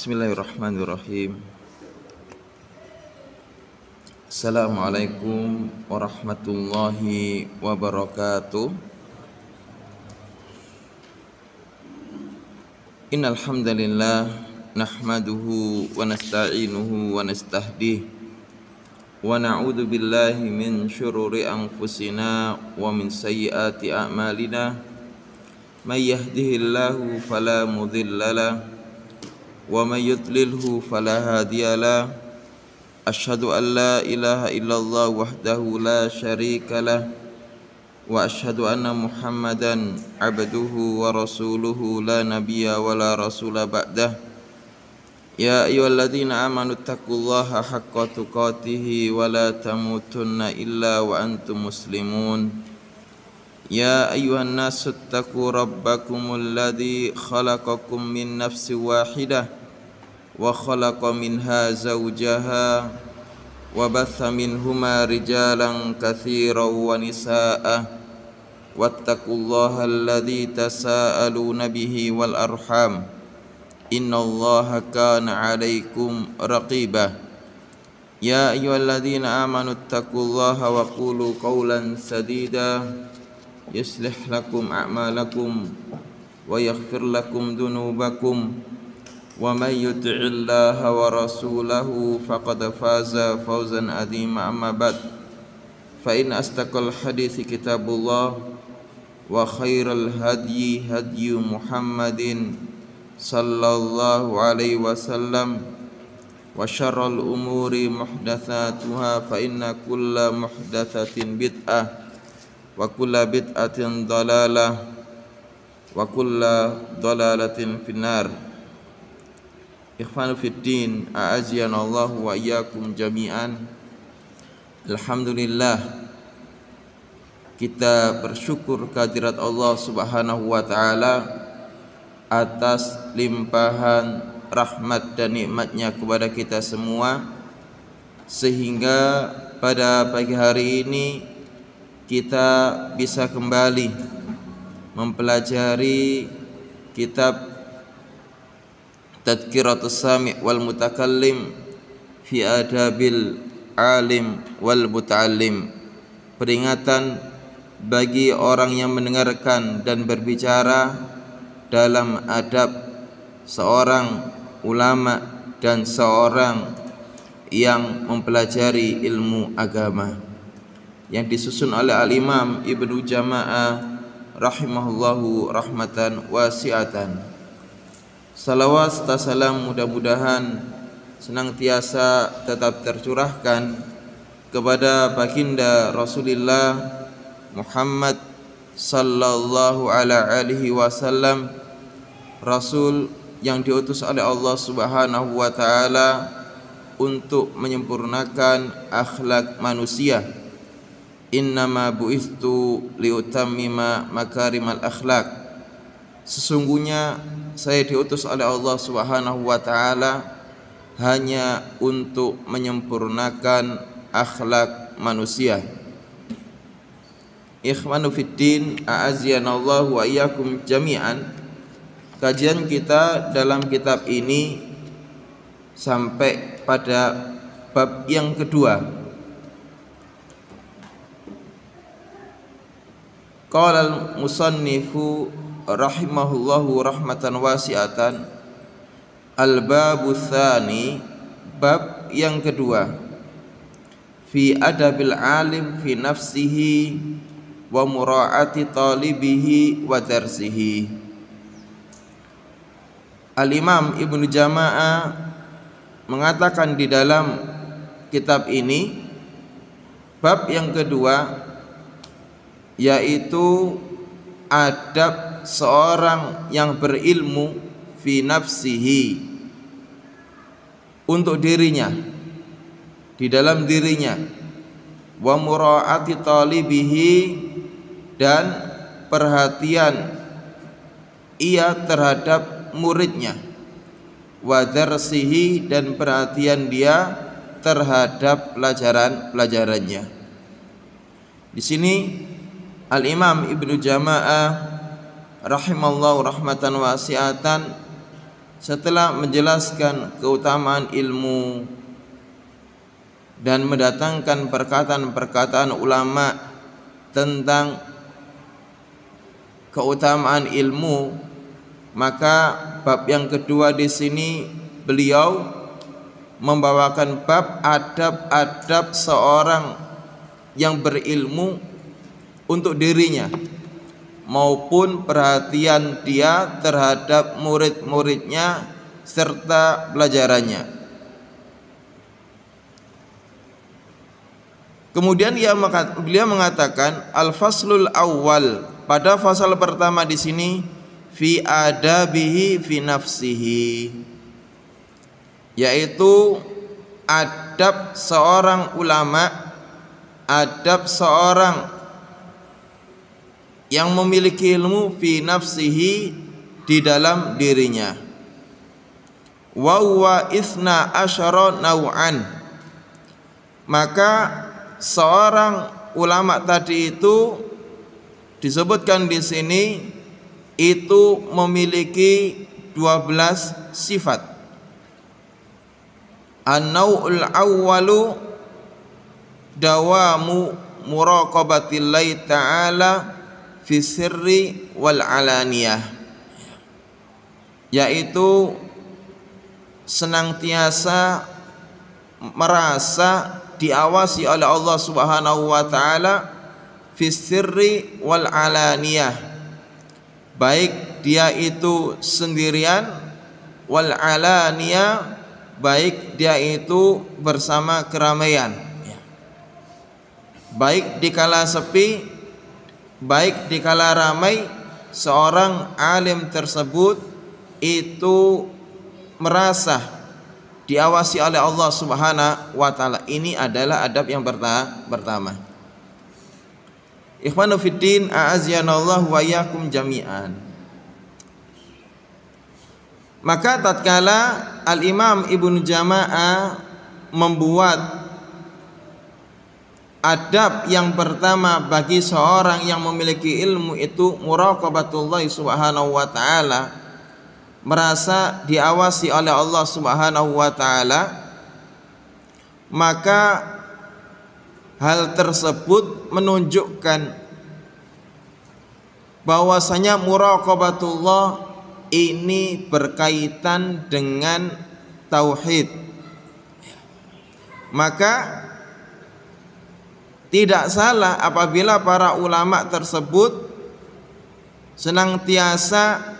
Bismillahirrahmanirrahim. Assalamualaikum warahmatullahi wabarakatuh. Innal hamdalillah nahmaduhu wa nasta'inuhu wa nastahdihi wa na'udzu billahi min syururi anfusina wa min sayyiati a'malina. May yahdihillahu fala mudilla lahu wa may yudlilhu fala hadiya lahu. Asyhadu an la ilaha illallah wahdahu la syarika lah wa asyhadu anna Muhammadan abduhu wa rasuluhu la nabiyya wa la rasula ba'dah. Ya ayyuhalladzina amanu taqullaha haqqa tuqatih wa la tamutunna illa wa antum muslimun. Ya ayyuhan nasu taqu rabbakumul ladzi khalaqakum min nafsin wahidah wa khalaqa minha zawjaha wa batha minhuma rijalan katsiran wa nisaa'a wattaqullaha alladzi tasaaluna bihi wal arham innallaha kana 'alaikum raqiba. Ya ayyuhalladzina amanu taqullaha wa qulu qawlan sadida yuslih lakum a'malakum wa yaghfir lakum dhunubakum wa may yuti'illaha wa rasulahu faqad faza fawzan 'azima. Amma ba'd, fa in astaqal hadithi kitabullah wa khairal hadyi hadyu Muhammadin sallallahu alaihi wasallam wa syarrul umuri muhdatsatuha fa inna kulla muhdatsatin bid'ah wa kulla bid'atin dhalalah wa kulla dhalalatin finnar. Ikhwanu fiddin, a'aziyanallahu wa iyyakum jami'an. Alhamdulillah, kita bersyukur kehadirat Allah Subhanahu wa taala atas limpahan rahmat dan nikmatnya kepada kita semua, sehingga pada pagi hari ini kita bisa kembali mempelajari kitab Tadhkiratus Sami' wal Mutakallim fi Adabil Alim wal Muta'allim, peringatan bagi orang yang mendengarkan dan berbicara dalam adab seorang ulama dan seorang yang mempelajari ilmu agama, yang disusun oleh Al-Imam Ibnu Jama'ah rahimahullahu rahmatan wasi'atan. Salawat serta salam mudah-mudahan senantiasa tetap tercurahkan kepada baginda Rasulullah Muhammad sallallahu alaihi wasallam, Rasul yang diutus oleh Allah Subhanahu wa taala untuk menyempurnakan akhlak manusia. Innama bu'istu liutammima makarimal akhlak. Sesungguhnya saya diutus oleh Allah Subhanahu wa taala hanya untuk menyempurnakan akhlak manusia. Ikhwanu fiddin, a'aziyanallahu wa iyyakum jami'an. Kajian kita dalam kitab ini sampai pada bab yang kedua. Qala al-musannifu rahimahullahu rahmatan wasi'atan, al-babu tsani, bab yang kedua, fi adabil alim fi nafsihi wa mura'ati talibihi wa darsihi. Al-Imam Ibnu Jama'ah mengatakan di dalam kitab ini, bab yang kedua, yaitu adab seorang yang berilmu fi nafsihi, untuk dirinya, di dalam dirinya, wa mura'ati talibihi, dan perhatian ia terhadap muridnya, wa darsihi, dan perhatian dia terhadap pelajarannya. Di sini Al-Imam Ibnu Jama'ah rahimallahu rahmatan wasi'atan setelah menjelaskan keutamaan ilmu dan mendatangkan perkataan-perkataan ulama tentang keutamaan ilmu, maka bab yang kedua di sini beliau membawakan bab adab-adab seorang yang berilmu untuk dirinya maupun perhatian dia terhadap murid-muridnya serta pelajarannya. Kemudian beliau mengatakan al-faslul awal, pada fasal pertama di sini fi adabihi fi nafsihi, yaitu adab seorang ulama, adab seorang yang memiliki ilmu fi nafsihi, di dalam dirinya. Wa huwa isna asyara naw'an, maka seorang ulama tadi itu disebutkan di sini itu memiliki 12 sifat. An-naw'ul awwalu dawamu muraqabatillahi ta'ala fi sirri wal alaniyah, yaitu senantiasa merasa diawasi oleh Allah Subhanahu wa taala fi sirri wal alaniyah, baik dia itu sendirian, wal alaniyah, baik dia itu bersama keramaian, baik dikala sepi, baik dikala ramai, seorang alim tersebut itu merasa diawasi oleh Allah Subhanahu wa taala. Ini adalah adab yang pertama. Ikhwanu fiddin, a'azzanallahu wa iyyakum jami'an. Maka tatkala Al-Imam Ibnu Jama'ah membuat adab yang pertama bagi seorang yang memiliki ilmu itu muraqabatullah Subhanahu wa taala, merasa diawasi oleh Allah Subhanahu wa taala, maka hal tersebut menunjukkan bahwasanya muraqabatullah ini berkaitan dengan tauhid. Maka tidak salah apabila para ulama tersebut senantiasa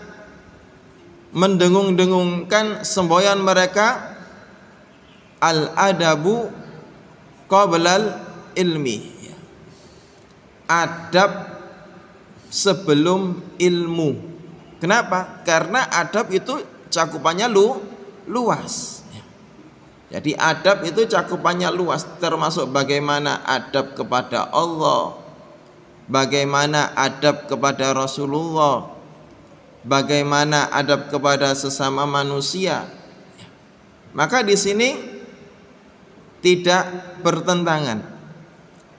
mendengung-dengungkan semboyan mereka al-adabu qablal ilmi, adab sebelum ilmu. Kenapa? Karena adab itu cakupannya luas. Jadi adab itu cakupannya luas, termasuk bagaimana adab kepada Allah, bagaimana adab kepada Rasulullah, bagaimana adab kepada sesama manusia. Maka di sini tidak bertentangan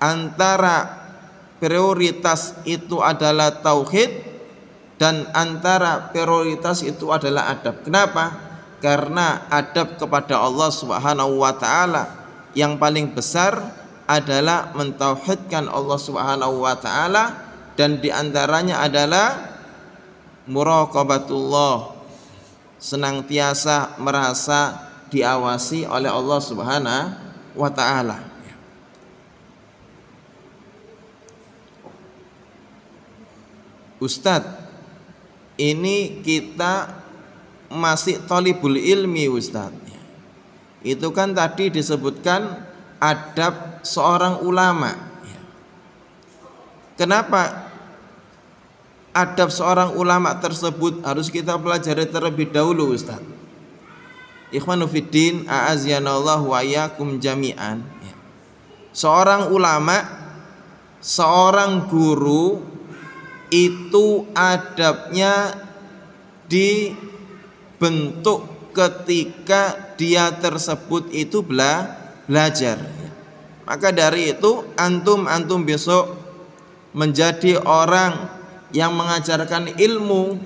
antara prioritas itu adalah tauhid dan antara prioritas itu adalah adab. Kenapa? Karena adab kepada Allah Subhanahu wa taala yang paling besar adalah mentauhidkan Allah Subhanahu wa taala, dan diantaranya adalah muraqabatullah, senantiasa merasa diawasi oleh Allah Subhanahu wa taala. Ustadz, ini kita masih thalibul ilmi Ustadz. Itu kan tadi disebutkan adab seorang ulama. Kenapa adab seorang ulama tersebut harus kita pelajari terlebih dahulu Ustadz? Ikhwanu fiddin, a'azzanallahu wa iyyakum jami'an. Seorang ulama, seorang guru itu adabnya dibentuk ketika dia tersebut itu belajar. Maka dari itu antum besok menjadi orang yang mengajarkan ilmu,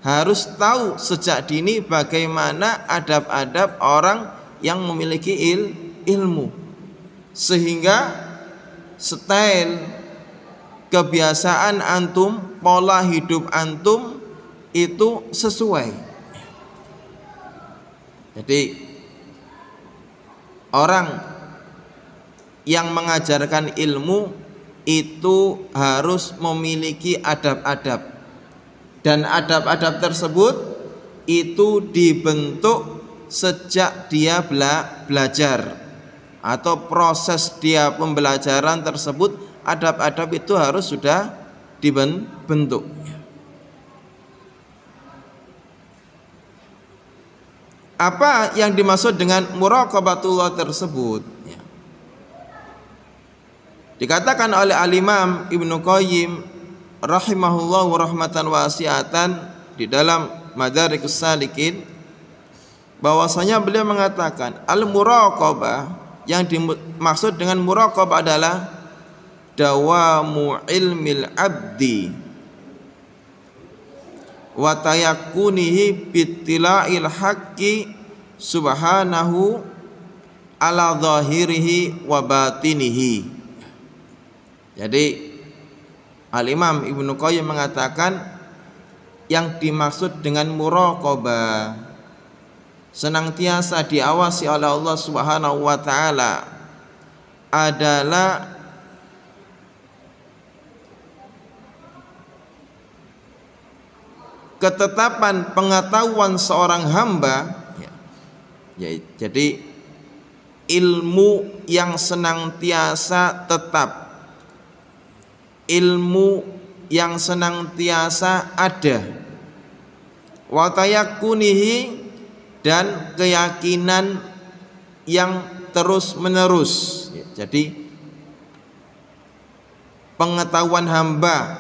harus tahu sejak dini bagaimana adab-adab orang yang memiliki ilmu, sehingga style kebiasaan antum, pola hidup antum itu sesuai. Jadi orang yang mengajarkan ilmu itu harus memiliki adab-adab, dan adab-adab tersebut itu dibentuk sejak dia belajar atau proses dia pembelajaran tersebut. Adab-adab itu harus sudah dibentuk. Apa yang dimaksud dengan muraqabatullah tersebut? Dikatakan oleh Al-Imam Ibnu Qayyim rahimahullah wa rahmatan wasi'atan di dalam Madarikus Salikin, bahwasanya beliau mengatakan al-muraqabah, yang dimaksud dengan muraqabah adalah dawamu ilmil abdi wa tayakkunihi bittila'il haqqi subhanahu ala zahirihi wa batinihi. Jadi Al-Imam Ibnu Qayyim mengatakan yang dimaksud dengan muraqabah senantiasa diawasi oleh Allah Subhanahu wa taala adalah ketetapan pengetahuan seorang hamba, jadi ilmu yang senantiasa tetap, ilmu yang senantiasa ada, wa tayakkunihi, dan keyakinan yang terus menerus. Jadi pengetahuan hamba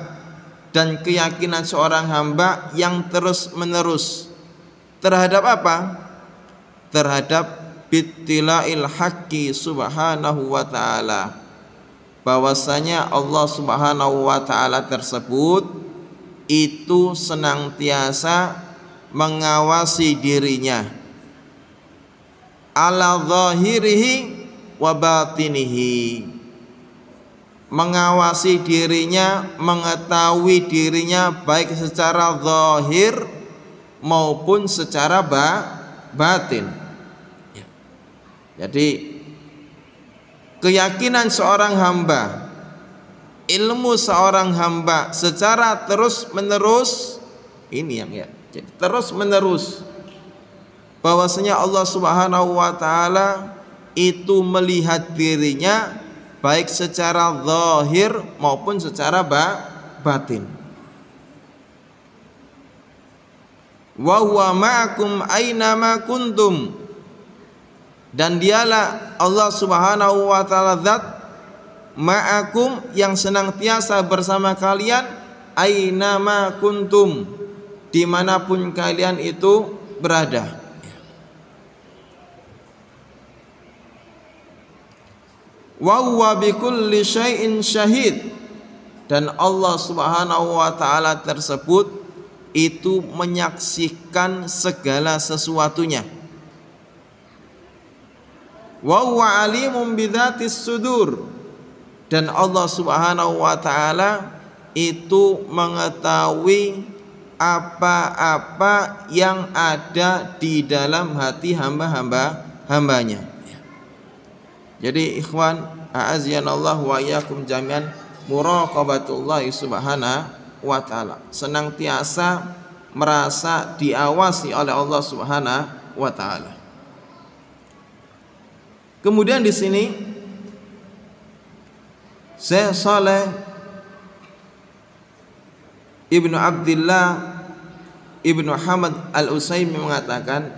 dan keyakinan seorang hamba yang terus menerus terhadap apa? Terhadap bittila'il haqqi subhanahu wa ta'ala, bahwasanya Allah Subhanahu wa ta'ala tersebut itu senantiasa mengawasi dirinya ala zahirihi wa batinihi, mengawasi dirinya, mengetahui dirinya baik secara zahir maupun secara batin. Jadi keyakinan seorang hamba, ilmu seorang hamba secara terus menerus, ini yang jadi terus menerus, bahwasanya Allah Subhanahu wa taala itu melihat dirinya baik secara zahir maupun secara batin. Wa huwa ma'akum aina ma kuntum, dan dialah Allah Subhanahu wa ta'ala zat ma'akum yang senantiasa bersama kalian, aina ma kuntum, dimanapun kalian itu berada. Wa huwa bikulli syai'in syahid, dan Allah Subhanahu wa ta'ala tersebut itu menyaksikan segala sesuatunya. Wa huwa alimun bidzatis sudur, dan Allah Subhanahu wa ta'ala itu mengetahui apa-apa yang ada di dalam hati hamba-hambanya. Jadi ikhwan, a'aziyanallahu wa iyyakum jami'an, muraqabatullah subhanahu wa ta'ala, senantiasa merasa diawasi oleh Allah Subhanahu wa ta'ala. Kemudian di sini Syekh Shalih Ibnu Abdillah Ibnu Hamad Al-Utsaimin mengatakan,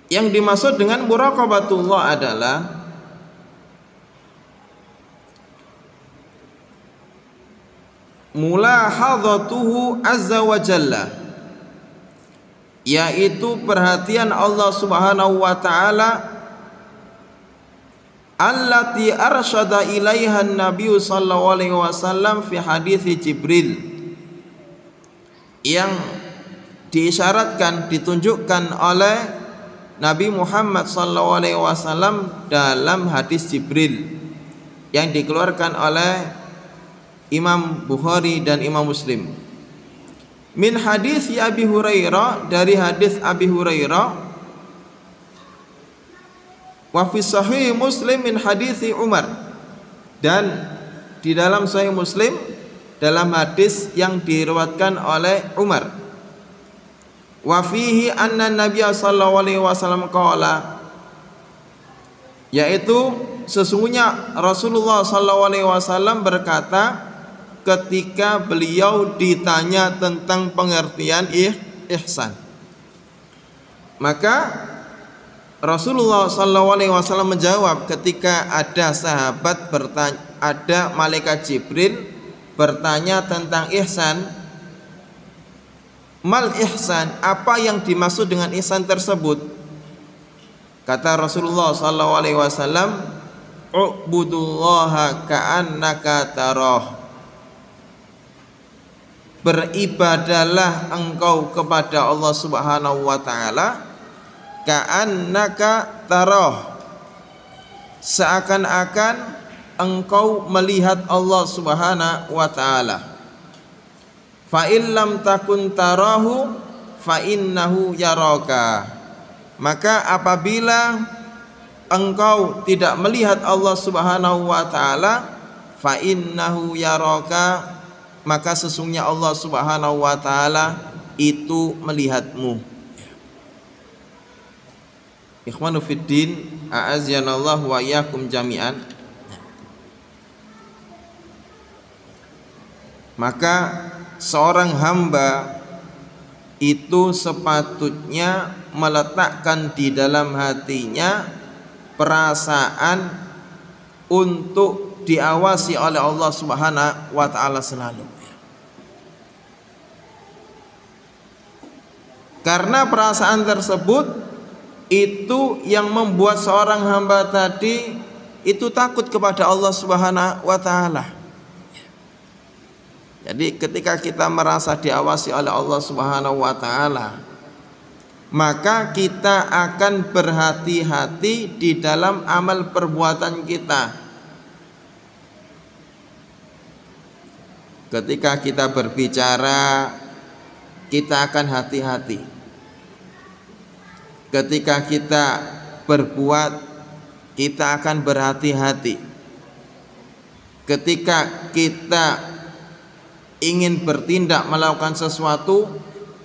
yang dimaksud dengan muraqabatullah adalah mulahadzatuhu azza wa jalla, yaitu perhatian Allah Subhanahu wa ta'ala allati arsyada ilaiha Nabi sallallahu alaihi wasallam fi hadits Jibril, yang diisyaratkan, ditunjukkan oleh Nabi Muhammad sallallahu alaihi wasallam dalam hadis Jibril yang dikeluarkan oleh Imam Bukhari dan Imam Muslim. Min hadis Abi Hurairah, dari hadis Abi Hurairah. Wa fi sahih Muslim min hadis Umar, dan di dalam sahih Muslim dalam hadis yang diriwayatkan oleh Umar. Wa fihi anna Nabiy sallallahu alaihi wasallam qala, yaitu sesungguhnya Rasulullah sallallahu alaihi wasallam berkata ketika beliau ditanya tentang pengertian ihsan. Maka Rasulullah sallallahu alaihi wasallam menjawab ketika ada sahabat bertanya, ada malaikat Jibril bertanya tentang ihsan. Mal ihsan, apa yang dimaksud dengan ihsan tersebut? Kata Rasulullah sallallahu alaihi wasallam, u'budullaha ka'annaka tarah. Beribadalah engkau kepada Allah Subhanahu wa taala ka'annaka tarah, seakan-akan engkau melihat Allah Subhanahu wa taala. Fa illam takun tarahu fa innahu yaraka. Maka apabila engkau tidak melihat Allah Subhanahu wa taala, fa innahu yaraka, maka sesungguhnya Allah Subhanahu wa taala itu melihatmu. Ikhwanu fiddin, a'azyanallahu wa iyyakum jami'an. Maka seorang hamba itu sepatutnya meletakkan di dalam hatinya perasaan untuk diawasi oleh Allah Subhanahu wa taala selalu. Karena perasaan tersebut itu yang membuat seorang hamba tadi itu takut kepada Allah Subhanahu wa taala. Jadi ketika kita merasa diawasi oleh Allah Subhanahu wa taala, maka kita akan berhati-hati di dalam amal perbuatan kita. Ketika kita berbicara, kita akan hati-hati. Ketika kita berbuat, kita akan berhati-hati. Ketika kita ingin bertindak melakukan sesuatu,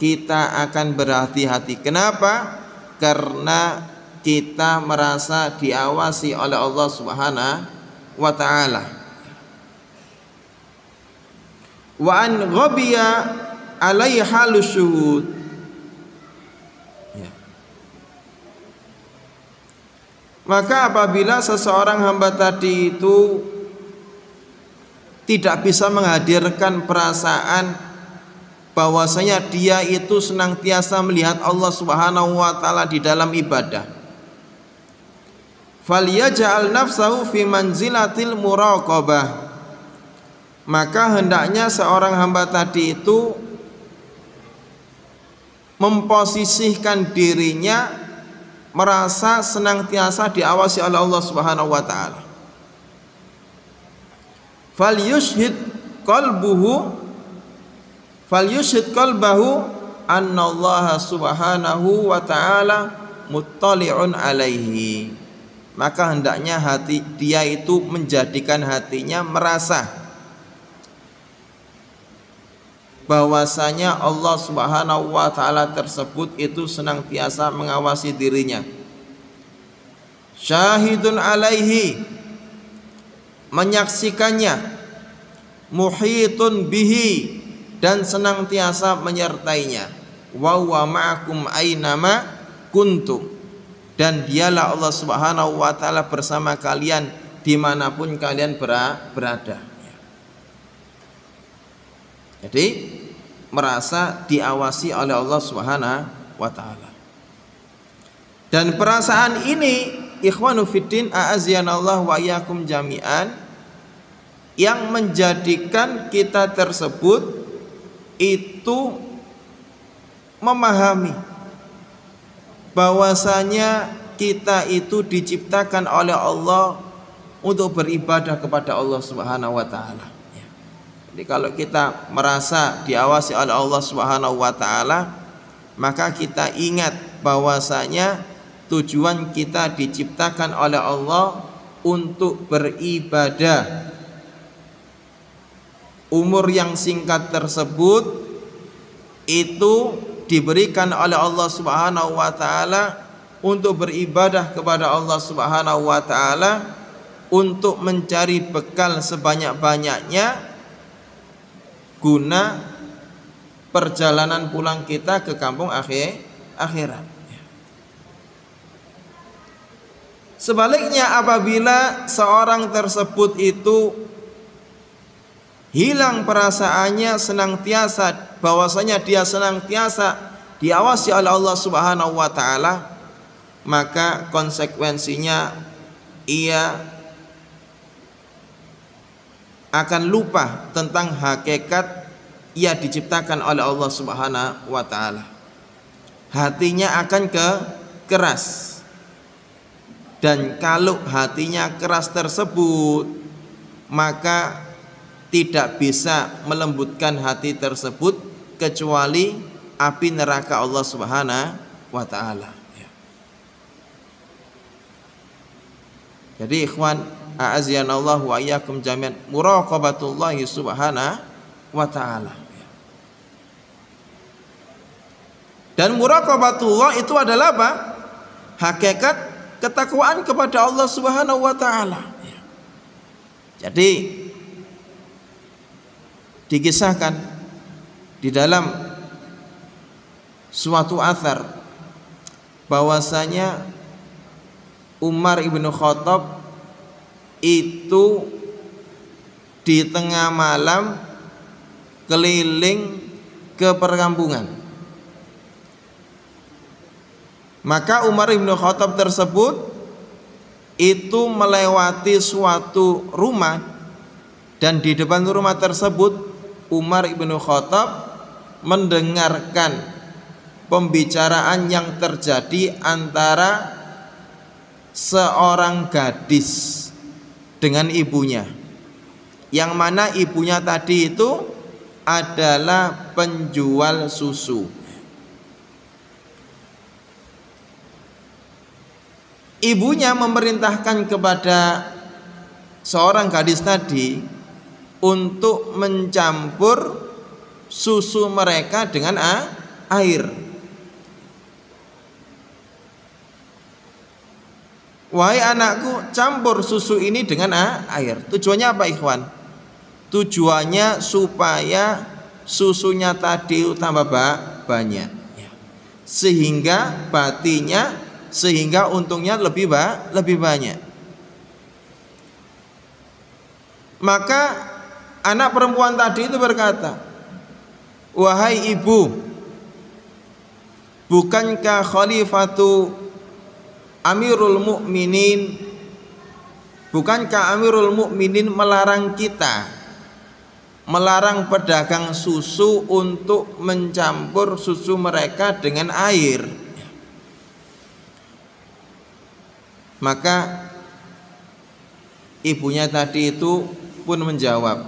kita akan berhati-hati. Kenapa? Karena kita merasa diawasi oleh Allah Subhanahu wa taala. Wa an ghabiya alaihi halus syuhud. Maka apabila seseorang hamba tadi itu tidak bisa menghadirkan perasaan bahwasanya dia itu senantiasa melihat Allah Subhanahu wa taala di dalam ibadah, falyaj'al nafsahu fi manzilatil muraqabah, maka hendaknya seorang hamba tadi itu memposisikan dirinya merasa senantiasa diawasi oleh Allah Subhanahu wa taala. Falyushhid qalbahu annallaha subhanahu wa ta'ala muttali'un alaihi. Maka hendaknya hati dia itu menjadikan hatinya merasa bahwasanya Allah Subhanahu wa taala tersebut itu senantiasa mengawasi dirinya. Syahidun alaihi, menyaksikannya, muhitun bihi, dan senantiasa menyertainya, wa huwa ma'akum ainama kuntum, dan dialah Allah Subhanahu wa taala bersama kalian dimanapun kalian berada. Jadi merasa diawasi oleh Allah Subhanahu wa taala. Dan perasaan ini ikhwanu fiddin a'aziyanallah wa iyyakum jami'an, yang menjadikan kita tersebut itu memahami bahwasanya kita itu diciptakan oleh Allah untuk beribadah kepada Allah Subhanahu wa taala. Jadi kalau kita merasa diawasi oleh Allah Subhanahu wa taala, maka kita ingat bahwasanya tujuan kita diciptakan oleh Allah untuk beribadah. Umur yang singkat tersebut itu diberikan oleh Allah Subhanahu wa taala untuk beribadah kepada Allah Subhanahu wa taala, untuk mencari bekal sebanyak-banyaknya guna perjalanan pulang kita ke kampung akhirat. Sebaliknya, apabila seorang tersebut itu hilang perasaannya, senantiasa bahwasanya dia senantiasa diawasi oleh Allah Subhanahu wa taala, maka konsekuensinya ia akan lupa tentang hakikat ia diciptakan oleh Allah Subhanahu wa taala. Hatinya akan keras. Dan kalau hatinya keras tersebut, maka tidak bisa melembutkan hati tersebut kecuali api neraka Allah Subhanahu wa taala. Jadi ikhwan a'aziyanallah wa iyyakum jami'an, muraqabatullahi subhanahu wa ta'ala. Dan muraqabatullah itu adalah apa? Hakikat ketakwaan kepada Allah Subhanahu wa taala. Jadi dikisahkan di dalam suatu athar bahwasanya Umar ibnu Khattab itu di tengah malam keliling ke perkampungan. Maka Umar ibnu Khattab tersebut itu melewati suatu rumah, dan di depan rumah tersebut Umar ibnu Khattab mendengarkan pembicaraan yang terjadi antara seorang gadis dengan ibunya, yang mana ibunya tadi itu adalah penjual susu. Ibunya memerintahkan kepada seorang gadis tadi untuk mencampur susu mereka dengan air. Wahai anakku, campur susu ini dengan air. Tujuannya apa ikhwan? Tujuannya supaya susunya tadi tambah banyak, sehingga sehingga untungnya lebih banyak. Maka anak perempuan tadi itu berkata, wahai ibu, bukankah Khalifatu Amirul Mukminin, bukankah Amirul Mukminin melarang kita, melarang pedagang susu untuk mencampur susu mereka dengan air? Maka ibunya tadi itu pun menjawab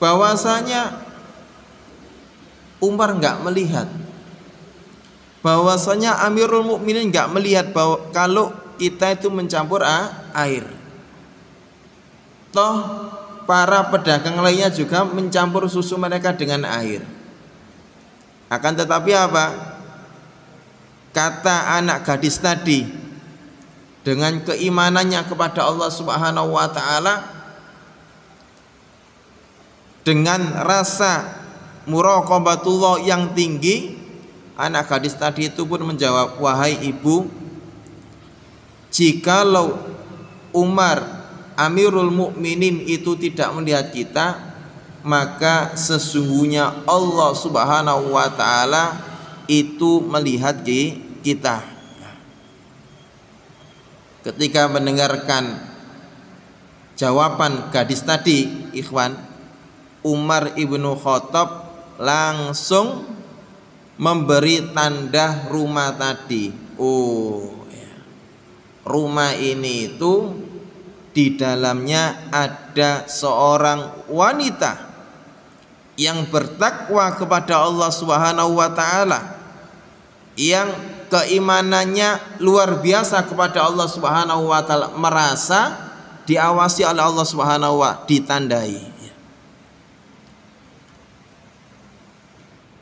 bahwasanya Umar enggak melihat, bahwasanya Amirul Mukminin enggak melihat bahwa kalau kita itu mencampur air. Toh para pedagang lainnya juga mencampur susu mereka dengan air. Akan tetapi apa? Kata anak gadis tadi dengan keimanannya kepada Allah Subhanahu wa taala, dengan rasa muraqabatullah yang tinggi, anak gadis tadi itu pun menjawab, wahai ibu, jikalau Umar Amirul Mukminin itu tidak melihat kita, maka sesungguhnya Allah Subhanahu wa taala itu melihat kita. Ketika mendengarkan jawaban gadis tadi, ikhwan, Umar ibnu Khattab langsung memberi tanda rumah tadi. Oh ya, rumah ini itu di dalamnya ada seorang wanita yang bertakwa kepada Allah Subhanahu wa taala, yang keimanannya luar biasa kepada Allah Subhanahu wa taala, merasa diawasi oleh Allah Subhanahu wa taala, ditandai.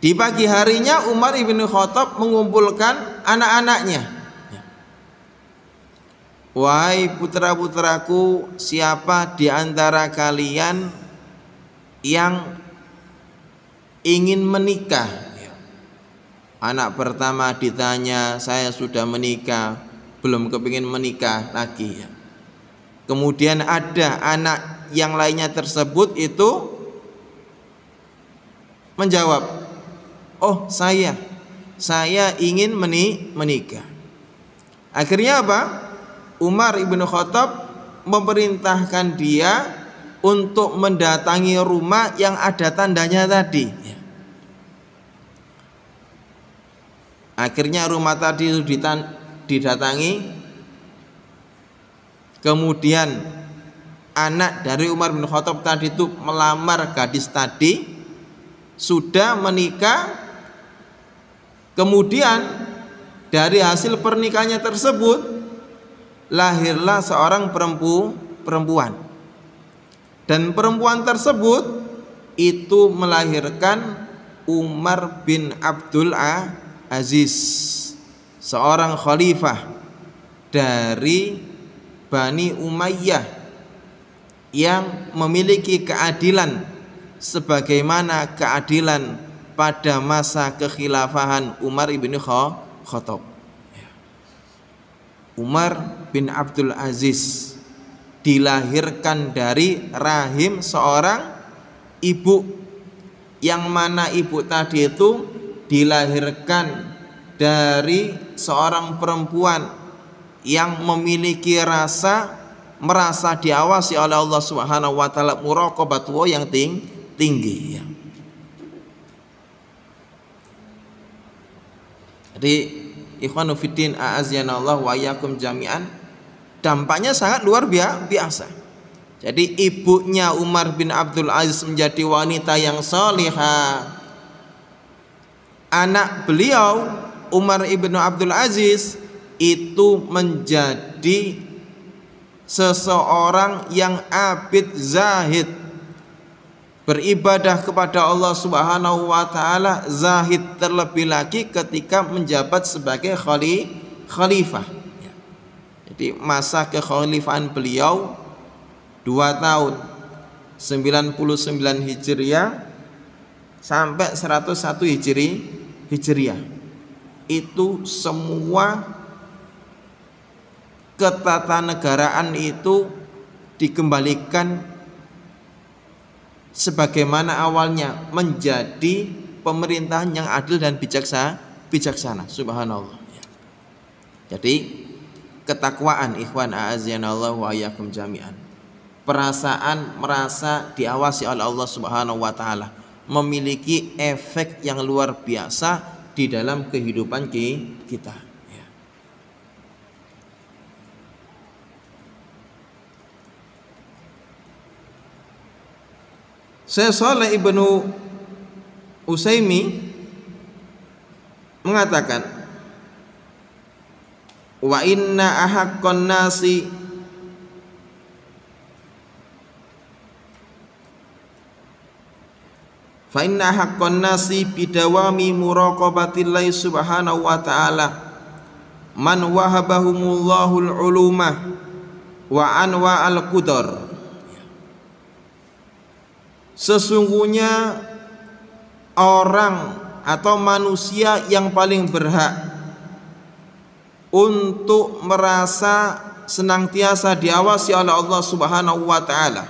Di pagi harinya Umar ibn Khattab mengumpulkan anak-anaknya. Wahai putra-putraku, siapa di antara kalian yang ingin menikah? Anak pertama ditanya, saya sudah menikah, belum kepingin menikah lagi. Kemudian ada anak yang lainnya tersebut itu menjawab, oh saya ingin menikah. Akhirnya apa? Umar ibnu Khattab memerintahkan dia untuk mendatangi rumah yang ada tandanya tadi. Akhirnya rumah tadi itu didatangi. Kemudian anak dari Umar bin Khattab tadi itu melamar gadis tadi, sudah menikah. Kemudian dari hasil pernikahannya tersebut lahirlah seorang perempuan, dan perempuan tersebut itu melahirkan Umar bin Abdul Aziz, seorang khalifah dari Bani Umayyah yang memiliki keadilan sebagaimana keadilan pada masa kekhilafahan Umar bin Khattab. Umar bin Abdul Aziz dilahirkan dari rahim seorang ibu, yang mana ibu tadi itu dilahirkan dari seorang perempuan yang memiliki merasa diawasi oleh Allah Subhanahu wa taala, muraqabatu yang tinggi. Jadi ikhwanu fiddin a'azzanallahu wa iyyakum jami'an, dampaknya sangat luar biasa. Jadi ibunya Umar bin Abdul Aziz menjadi wanita yang salihah. Anak beliau Umar ibnu Abdul Aziz itu menjadi seseorang yang abid zahid, beribadah kepada Allah Subhanahu wa taala, zahid terlebih lagi ketika menjabat sebagai khalifah. Jadi masa kekhalifahan beliau 2 tahun, 99 Hijriah sampai 101 Hijriah. Itu semua ketatanegaraan itu dikembalikan sebagaimana awalnya, menjadi pemerintahan yang adil dan bijaksana. Subhanallah. Jadi ketakwaan, ikhwan a'azzanallahu wa iyyakum jami'an, perasaan merasa diawasi oleh Allah Subhanahu wa taala, memiliki efek yang luar biasa di dalam kehidupan kita. Syekh Shalih Ibnu Utsaimin mengatakan, wa inna ahaqqan nasi fa inna haqqan nasi bidawami muraqabatillahi subhanahu wa ta'ala man wahabahumullahul ulumah wa anwa al-qudar. Sesungguhnya orang atau manusia yang paling berhak untuk merasa senantiasa diawasi oleh Allah Subhanahu wa taala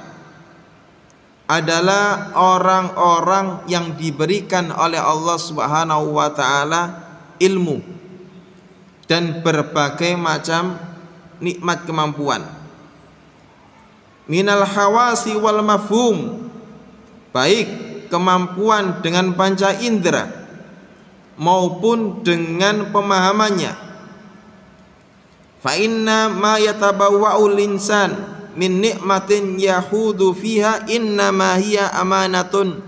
adalah orang-orang yang diberikan oleh Allah Subhanahu wa taala ilmu, dan berbagai macam nikmat kemampuan. Minal hawasi wal mafhum, baik kemampuan dengan panca indera maupun dengan pemahamannya. Fa inna ma yatabawwa'ul insan min nikmatin yahudu fiha innama hiya amanatun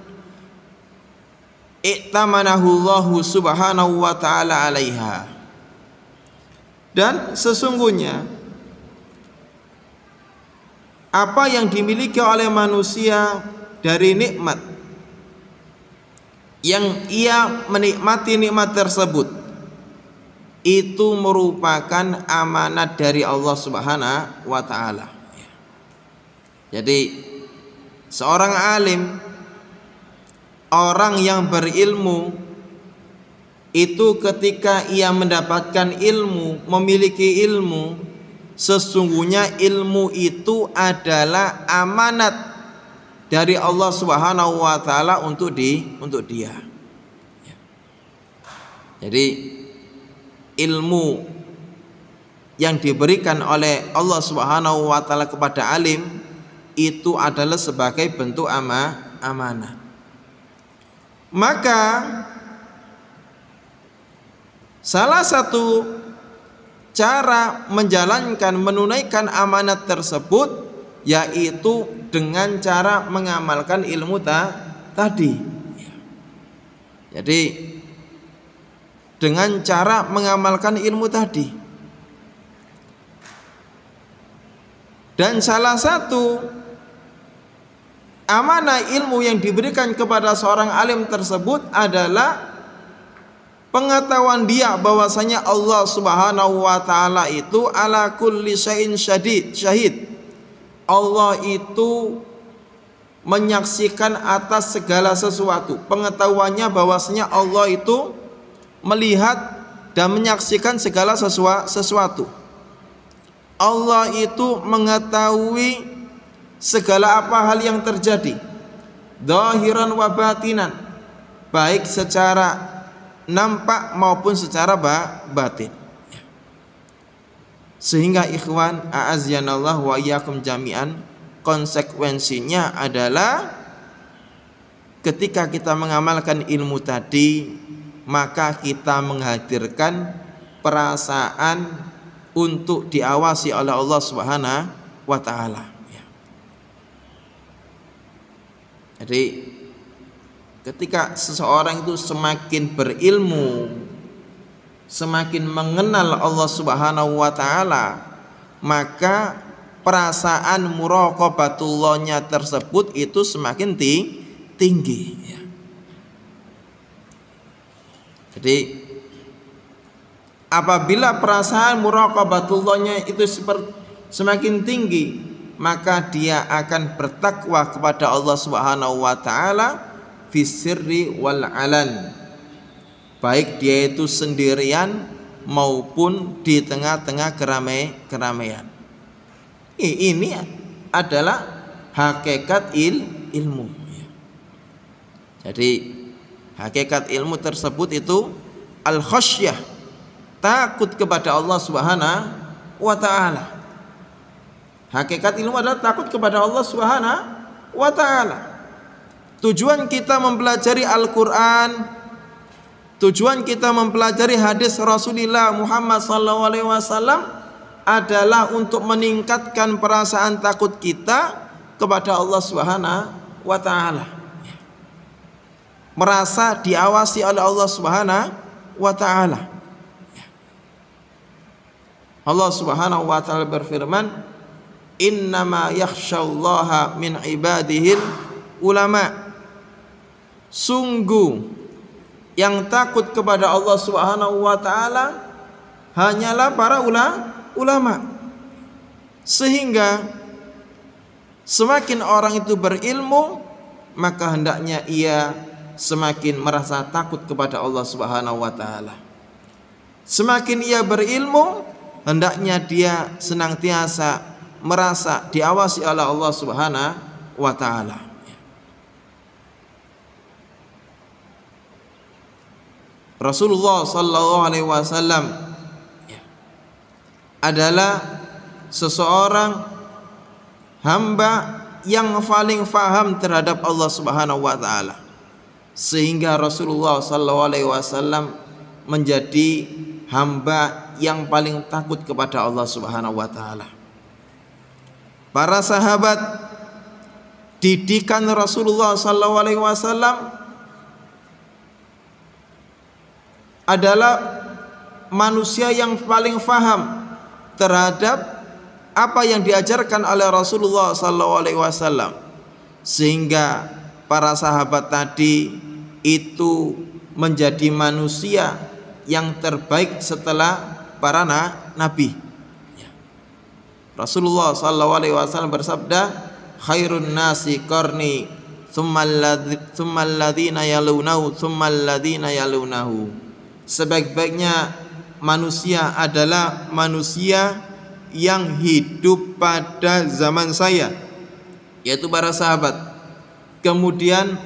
i'tamanahu Allah subhanahu wa ta'ala 'alaiha. Dan sesungguhnya apa yang dimiliki oleh manusia dari nikmat, yang ia menikmati nikmat tersebut, itu merupakan amanat dari Allah Subhanahu wa ta'ala. Jadi seorang alim, orang yang berilmu, itu ketika ia mendapatkan ilmu, memiliki ilmu, sesungguhnya ilmu itu adalah amanat dari Allah Subhanahu wa ta'ala untuk dia. Jadi ilmu yang diberikan oleh Allah Subhanahu wa ta'ala kepada alim itu adalah sebagai bentuk amanah. Maka salah satu cara menjalankan, menunaikan amanat tersebut yaitu dengan cara mengamalkan ilmu tadi. Jadi dengan cara mengamalkan ilmu tadi. Dan salah satu amanah ilmu yang diberikan kepada seorang alim tersebut adalah pengetahuan dia bahwasanya Allah Subhanahu wa ta'ala itu ala kulli syai'in syahid. Allah itu menyaksikan atas segala sesuatu. Pengetahuannya bahwasanya Allah itu melihat dan menyaksikan segala sesuatu. Allah itu mengetahui segala apa hal yang terjadi, zahiran wa batinan, baik secara nampak maupun secara batin. Sehingga ikhwan a'azyanallah wa iyyakum jami'an, konsekuensinya adalah ketika kita mengamalkan ilmu tadi, maka kita menghadirkan perasaan untuk diawasi oleh Allah Subhanahu wa ta'ala. Jadi ketika seseorang itu semakin berilmu, semakin mengenal Allah Subhanahu wa ta'ala, maka perasaan muraqabatullahnya tersebut itu semakin tinggi. Jadi apabila perasaan muraqabatullahnya itu semakin tinggi, maka dia akan bertakwa kepada Allah Subhanahu wa ta'ala fisirri wal alan, baik dia itu sendirian maupun di tengah-tengah keramaian. Ini adalah hakikat ilmu. Jadi hakikat ilmu tersebut itu al-khasyah, takut kepada Allah Subhanahu wa ta'ala. Hakikat ilmu adalah takut kepada Allah Subhanahu wa ta'ala. Tujuan kita mempelajari Al-Quran, tujuan kita mempelajari hadis Rasulullah Muhammad SAW adalah untuk meningkatkan perasaan takut kita kepada Allah Subhanahu wa ta'ala, merasa diawasi oleh Allah Subhanahu wa ta'ala. Allah Subhanahu wa ta'ala berfirman, innama yakhsyallaha min ibadihil ulama, sungguh yang takut kepada Allah Subhanahu wa ta'ala hanyalah para ulama. Sehingga semakin orang itu berilmu, maka hendaknya ia semakin merasa takut kepada Allah Subhanahu wa ta'ala. Semakin ia berilmu, hendaknya dia senantiasa merasa diawasi oleh Allah Subhanahu wa ta'ala. Rasulullah sallallahu alaihi wasallam adalah seseorang hamba yang paling faham terhadap Allah Subhanahu wa taala, sehingga Rasulullah sallallahu alaihi wasallam menjadi hamba yang paling takut kepada Allah Subhanahu wa taala. Para sahabat, didikan Rasulullah sallallahu alaihi wasallam adalah manusia yang paling faham terhadap apa yang diajarkan oleh Rasulullah sallallahu alaihi wasallam, sehingga para sahabat tadi itu menjadi manusia yang terbaik setelah para nabi. Rasulullah sallallahu alaihi wasallam bersabda, khairun nasi qarni tsummal ladzina yalunahu tsummal ladzina yalunahu. Sebaik-baiknya manusia adalah manusia yang hidup pada zaman saya, yaitu para sahabat, kemudian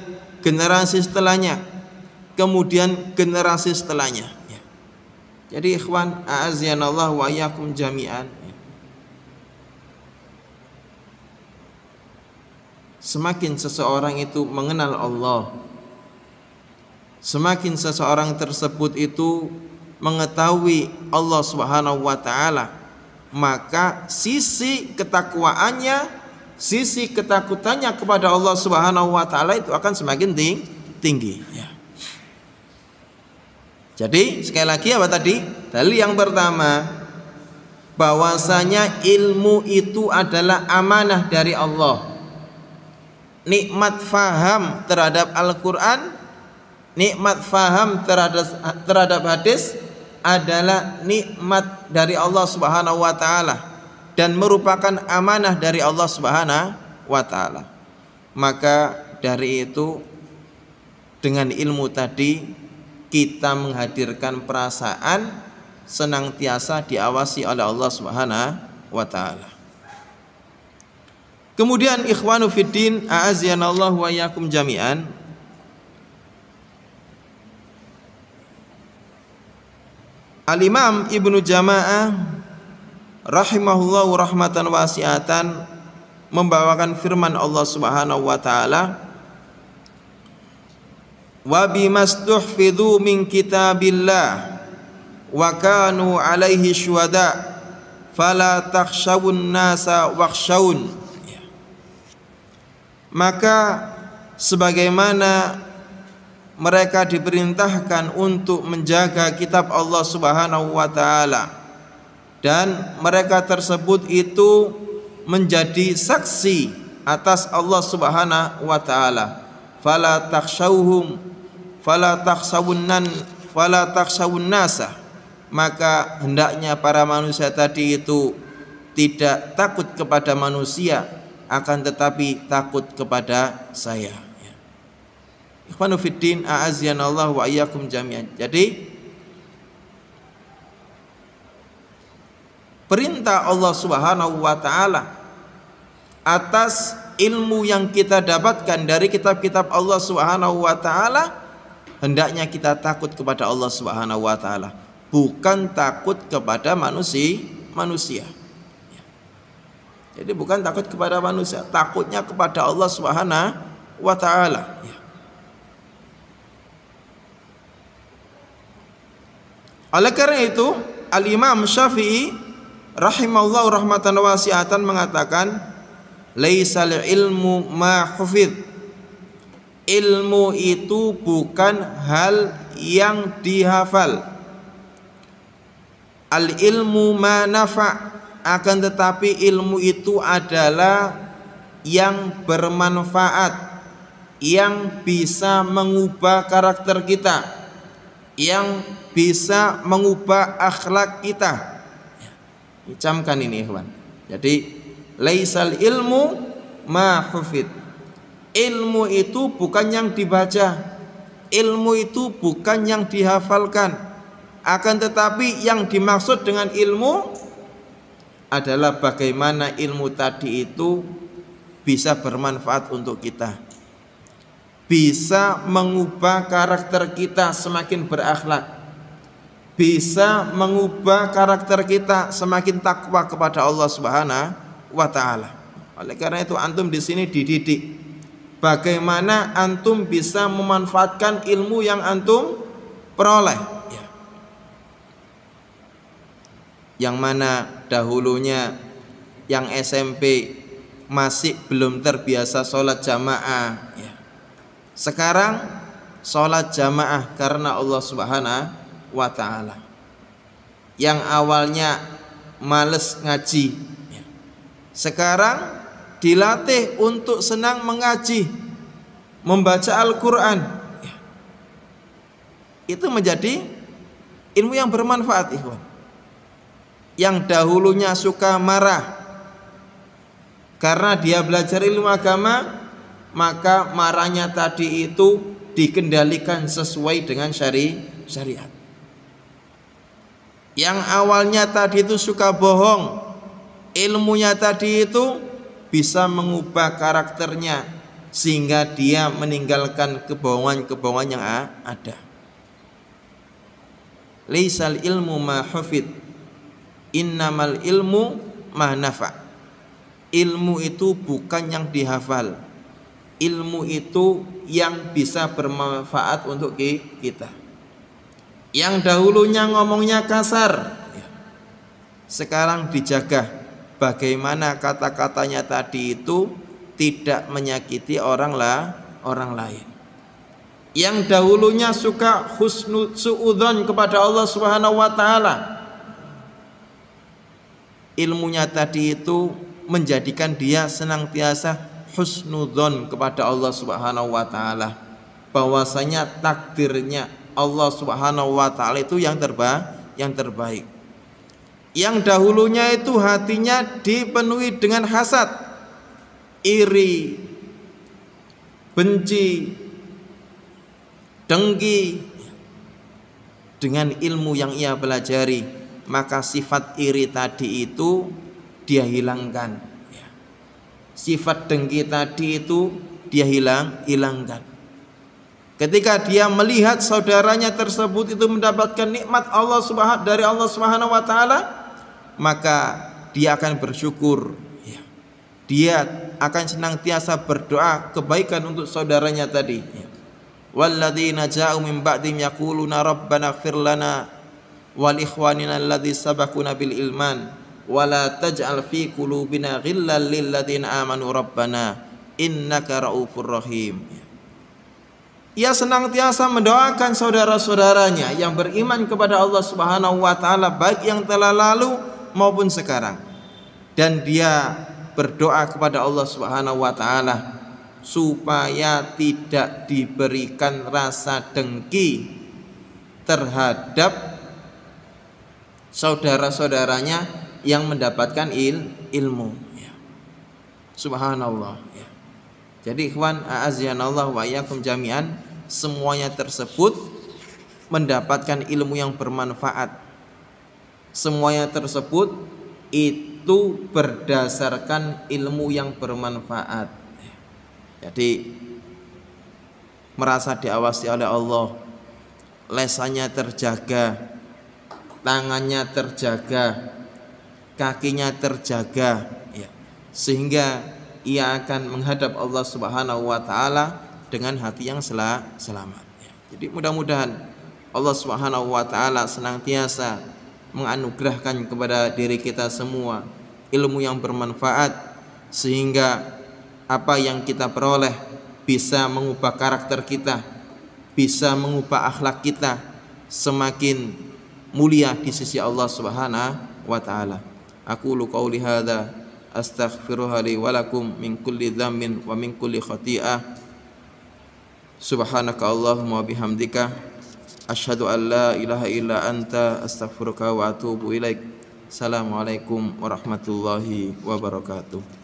generasi setelahnya, kemudian generasi setelahnya. Jadi ikhwan, a'azzanallahu wa iyyakum jami'an, semakin seseorang itu mengenal Allah, semakin seseorang tersebut itu mengetahui Allah Subhanahu wa taala, maka sisi ketakwaannya, sisi ketakutannya kepada Allah Subhanahu wa taala itu akan semakin tinggi. Jadi sekali lagi apa tadi? Dalil yang pertama, bahwasanya ilmu itu adalah amanah dari Allah. Nikmat faham terhadap Al-Quran, nikmat faham terhadap hadis adalah nikmat dari Allah Subhanahu wa taala dan merupakan amanah dari Allah Subhanahu wa taala. Maka dari itu, dengan ilmu tadi kita menghadirkan perasaan senantiasa diawasi oleh Allah Subhanahu wa taala. Kemudian ikhwanu fiddin, a'azzanallahu wa iyyakum jami'an, Al-Imam Ibnu Jama'ah rahimahullahu rahmatan wasi'atan membawakan firman Allah Subhanahu wa taala, wa bimastuhfidhu min kitabillah wa kanu alaihi syuhada fala takhshawun nasa wakhshawun. Maka sebagaimana mereka diperintahkan untuk menjaga kitab Allah Subhanahu wa taala, dan mereka tersebut itu menjadi saksi atas Allah Subhanahu wa taala, fala takhshawun nasa, maka hendaknya para manusia tadi itu tidak takut kepada manusia, akan tetapi takut kepada saya. Ikhwanu fiddin, a'azzanallahu wa iyyakum jami'an. Jadi perintah Allah Subhanahu wa taala atas ilmu yang kita dapatkan dari kitab-kitab Allah Subhanahu wa taala, hendaknya kita takut kepada Allah Subhanahu wa taala, bukan takut kepada manusia. Jadi bukan takut kepada manusia, takutnya kepada Allah Subhanahu wa taala. Oleh karena itu, Al-Imam Syafi'i rahimahullah rahmatan wasi'atan mengatakan, laisal ilmu ma hufidh. Ilmu itu bukan hal yang dihafal. Al ilmu ma nafa', akan tetapi ilmu itu adalah yang bermanfaat, yang bisa mengubah karakter kita, yang bisa mengubah akhlak kita. Camkan ini ikhwan. Jadi laisal ilmu ma hufid. Ilmu itu bukan yang dibaca, ilmu itu bukan yang dihafalkan, akan tetapi yang dimaksud dengan ilmu adalah bagaimana ilmu tadi itu bisa bermanfaat untuk kita, bisa mengubah karakter kita semakin berakhlak, bisa mengubah karakter kita semakin takwa kepada Allah Subhanahu wa taala. Oleh karena itu antum di sini dididik bagaimana antum bisa memanfaatkan ilmu yang antum peroleh. Yang mana dahulunya yang SMP masih belum terbiasa sholat jamaah, sekarang sholat jamaah karena Allah Subhanahu wa ta'ala. Yang awalnya males ngaji, sekarang dilatih untuk senang mengaji, membaca Al-Quran. Itu menjadi ilmu yang bermanfaat, ikhwan. Yang dahulunya suka marah karena dia belajar ilmu agama, maka marahnya tadi itu dikendalikan sesuai dengan syariat. Yang awalnya tadi itu suka bohong, ilmunya tadi itu bisa mengubah karakternya sehingga dia meninggalkan kebohongan-kebohongan yang ada. Laisal ilmu ma hufid, innamal ilmu ma nafa. Ilmu itu bukan yang dihafal, ilmu itu yang bisa bermanfaat untuk kita. Yang dahulunya ngomongnya kasar, sekarang dijaga bagaimana kata-katanya tadi itu tidak menyakiti orang lain. Yang dahulunya suka husnudzon kepada Allah Subhanahu wa taala, ilmunya tadi itu menjadikan dia senantiasa husnudzon kepada Allah Subhanahu wa taala, bahwasanya takdirnya Allah Subhanahu wa taala itu yang terbaik. Yang dahulunya itu hatinya dipenuhi dengan hasad, iri, benci, dengki. Dengan ilmu yang ia pelajari, maka sifat iri tadi itu dia hilangkan, sifat dengki tadi itu dia hilangkan. Ketika dia melihat saudaranya tersebut itu mendapatkan nikmat dari Allah Subhanahu wa taala, maka dia akan bersyukur. Dia akan senantiasa berdoa kebaikan untuk saudaranya tadi. Walladzina ja'u min ba'dihim yaquluna rabbana ighfir lana wal ikhwanina alladzina sabaquna bil iman wa la taj'al fi qulubina ghillan lil ladzina amanu rabbana innaka raufur rahim. Ia senantiasa mendoakan saudara-saudaranya yang beriman kepada Allah Subhanahu wa taala, baik yang telah lalu maupun sekarang. Dan dia berdoa kepada Allah Subhanahu wa taala supaya tidak diberikan rasa dengki terhadap saudara-saudaranya yang mendapatkan ilmu. Subhanallah. Jadi ikhwan a'azzanallahu wa iyyakum jami'an, semuanya tersebut mendapatkan ilmu yang bermanfaat. Semuanya tersebut itu berdasarkan ilmu yang bermanfaat. Jadi merasa diawasi oleh Allah, lesannya terjaga, tangannya terjaga, kakinya terjaga, sehingga ia akan menghadap Allah Subhanahu wa taala dengan hati yang selamat. Jadi mudah-mudahan Allah Subhanahu wa taala senantiasa menganugerahkan kepada diri kita semua ilmu yang bermanfaat, sehingga apa yang kita peroleh bisa mengubah karakter kita, bisa mengubah akhlak kita semakin mulia di sisi Allah Subhanahu wa taala. Aqulu qauli hadza astaghfiruha li wa lakum min kulli dhanbin wa min kulli khati'ah. Subhanaka Allahumma wa bihamdika asyhadu an la ilaha illa anta astaghfiruka wa atubu ilaik. Assalamualaikum warahmatullahi wabarakatuh.